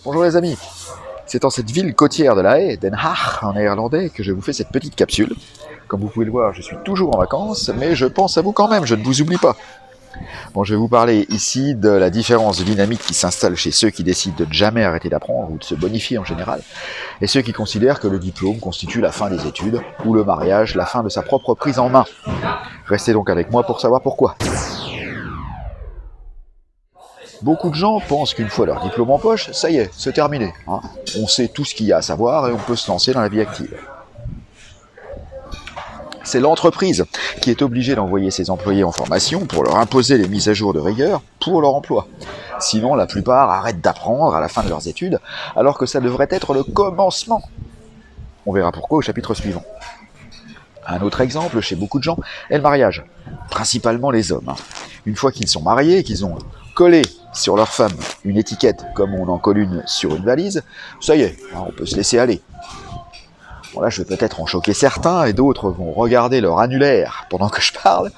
Bonjour les amis, c'est en cette ville côtière de La Haye, Den Haag en néerlandais, que je vous fais cette petite capsule. Comme vous pouvez le voir, je suis toujours en vacances, mais je pense à vous quand même, je ne vous oublie pas. Bon, je vais vous parler ici de la différence de dynamique qui s'installe chez ceux qui décident de ne jamais arrêter d'apprendre ou de se bonifier en général, et ceux qui considèrent que le diplôme constitue la fin des études, ou le mariage la fin de sa propre prise en main. Restez donc avec moi pour savoir pourquoi. Beaucoup de gens pensent qu'une fois leur diplôme en poche, ça y est, c'est terminé. On sait tout ce qu'il y a à savoir et on peut se lancer dans la vie active. C'est l'entreprise qui est obligée d'envoyer ses employés en formation pour leur imposer les mises à jour de rigueur pour leur emploi. Sinon, la plupart arrêtent d'apprendre à la fin de leurs études, alors que ça devrait être le commencement. On verra pourquoi au chapitre suivant. Un autre exemple, chez beaucoup de gens, est le mariage. Principalement les hommes. Une fois qu'ils sont mariés, qu'ils ont collé sur leur femme une étiquette comme on en colle une sur une valise, ça y est, on peut se laisser aller. Bon là, je vais peut-être en choquer certains et d'autres vont regarder leur annulaire pendant que je parle.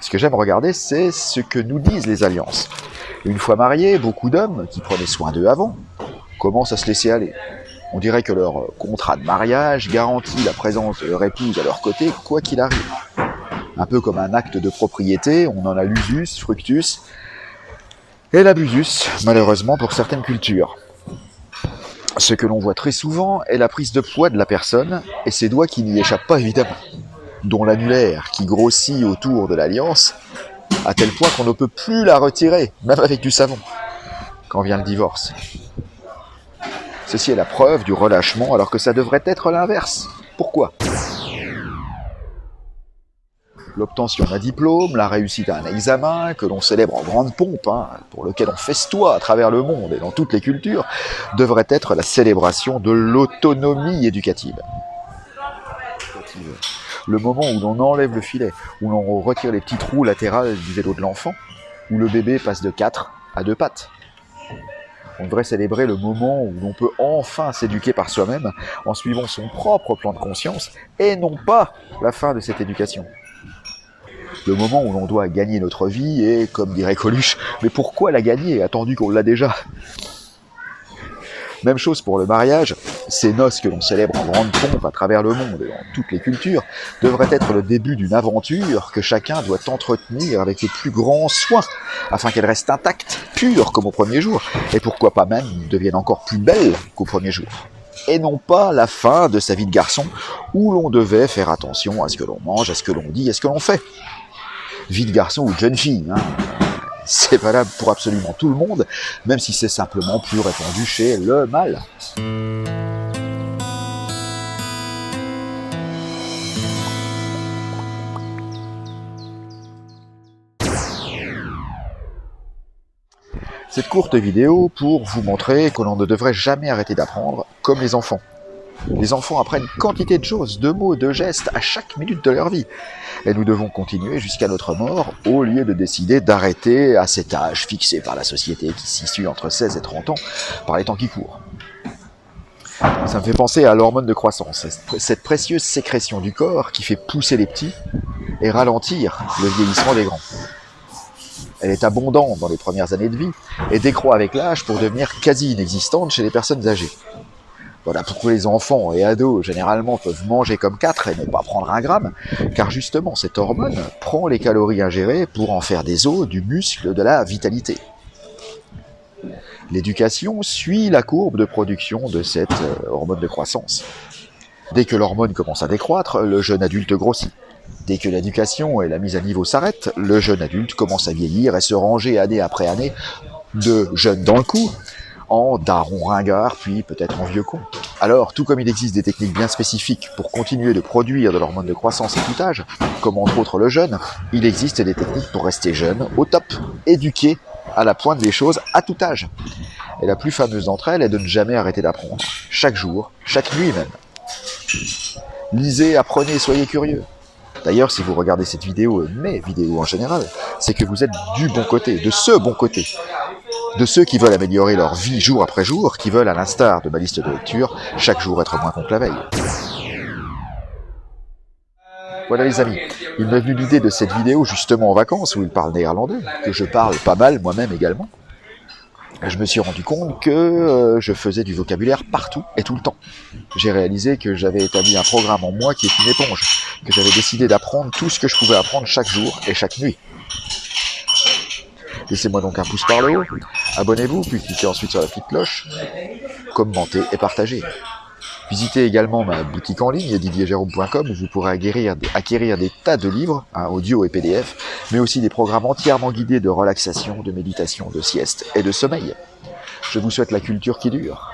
Ce que j'aime regarder, c'est ce que nous disent les alliances. Une fois mariés, beaucoup d'hommes, qui prenaient soin d'eux avant, commencent à se laisser aller. On dirait que leur contrat de mariage garantit la présence de leur épouse à leur côté, quoi qu'il arrive. Un peu comme un acte de propriété, on en a l'usus, fructus, et l'abusus, malheureusement pour certaines cultures. Ce que l'on voit très souvent est la prise de poids de la personne, et ses doigts qui n'y échappent pas évidemment, dont l'annulaire qui grossit autour de l'alliance, à tel point qu'on ne peut plus la retirer, même avec du savon, quand vient le divorce. Ceci est la preuve du relâchement, alors que ça devrait être l'inverse. Pourquoi ? L'obtention d'un diplôme, la réussite à un examen, que l'on célèbre en grande pompe, pour lequel on festoie à travers le monde et dans toutes les cultures, devrait être la célébration de l'autonomie éducative. Le moment où l'on enlève le filet, où l'on retire les petits trous latéraux du vélo de l'enfant, où le bébé passe de 4 à 2 pattes. On devrait célébrer le moment où l'on peut enfin s'éduquer par soi-même en suivant son propre plan de conscience et non pas la fin de cette éducation. Le moment où l'on doit gagner notre vie et, comme dirait Coluche, mais pourquoi la gagner, attendu qu'on l'a déjà ? Même chose pour le mariage, ces noces que l'on célèbre en grande pompe à travers le monde et dans toutes les cultures devraient être le début d'une aventure que chacun doit entretenir avec le plus grand soin, afin qu'elle reste intacte, pure comme au premier jour, et pourquoi pas même devienne encore plus belle qu'au premier jour. Et non pas la fin de sa vie de garçon, où l'on devait faire attention à ce que l'on mange, à ce que l'on dit, à ce que l'on fait. Vie de garçon ou de jeune fille, c'est valable pour absolument tout le monde, même si c'est simplement plus répandu chez le mâle. Cette courte vidéo pour vous montrer que l'on ne devrait jamais arrêter d'apprendre, comme les enfants. Les enfants apprennent quantité de choses, de mots, de gestes, à chaque minute de leur vie. Et nous devons continuer jusqu'à notre mort, au lieu de décider d'arrêter à cet âge fixé par la société qui se situe entre 16 et 30 ans, par les temps qui courent. Ça me fait penser à l'hormone de croissance, cette précieuse sécrétion du corps qui fait pousser les petits et ralentir le vieillissement des grands. Elle est abondante dans les premières années de vie et décroît avec l'âge pour devenir quasi inexistante chez les personnes âgées. Voilà pourquoi les enfants et ados, généralement, peuvent manger comme 4 et ne pas prendre 1 gramme, car justement, cette hormone prend les calories ingérées pour en faire des os, du muscle, de la vitalité. L'éducation suit la courbe de production de cette hormone de croissance. Dès que l'hormone commence à décroître, le jeune adulte grossit. Dès que l'éducation et la mise à niveau s'arrêtent, le jeune adulte commence à vieillir et se ranger année après année de jeune dans le cou, en daron ringard, puis peut-être en vieux con. Alors, tout comme il existe des techniques bien spécifiques pour continuer de produire de l'hormone de croissance à tout âge, comme entre autres le jeûne, il existe des techniques pour rester jeune, au top, éduqué, à la pointe des choses, à tout âge. Et la plus fameuse d'entre elles est de ne jamais arrêter d'apprendre, chaque jour, chaque nuit même. Lisez, apprenez, soyez curieux. D'ailleurs, si vous regardez cette vidéo, et mes vidéos en général, c'est que vous êtes du bon côté, de ce bon côté. De ceux qui veulent améliorer leur vie jour après jour, qui veulent, à l'instar de ma liste de lecture, chaque jour être moins con que la veille. Voilà les amis, il m'est venu l'idée de cette vidéo justement en vacances, où il parle néerlandais, que je parle pas mal moi-même également. je me suis rendu compte que je faisais du vocabulaire partout et tout le temps. J'ai réalisé que j'avais établi un programme en moi qui est une éponge, que j'avais décidé d'apprendre tout ce que je pouvais apprendre chaque jour et chaque nuit. Laissez-moi donc un pouce par le haut, abonnez-vous, puis cliquez ensuite sur la petite cloche, commentez et partagez. Visitez également ma boutique en ligne, didierjérôme.com, où vous pourrez acquérir des tas de livres, audio et PDF, mais aussi des programmes entièrement guidés de relaxation, de méditation, de sieste et de sommeil. Je vous souhaite la culture qui dure.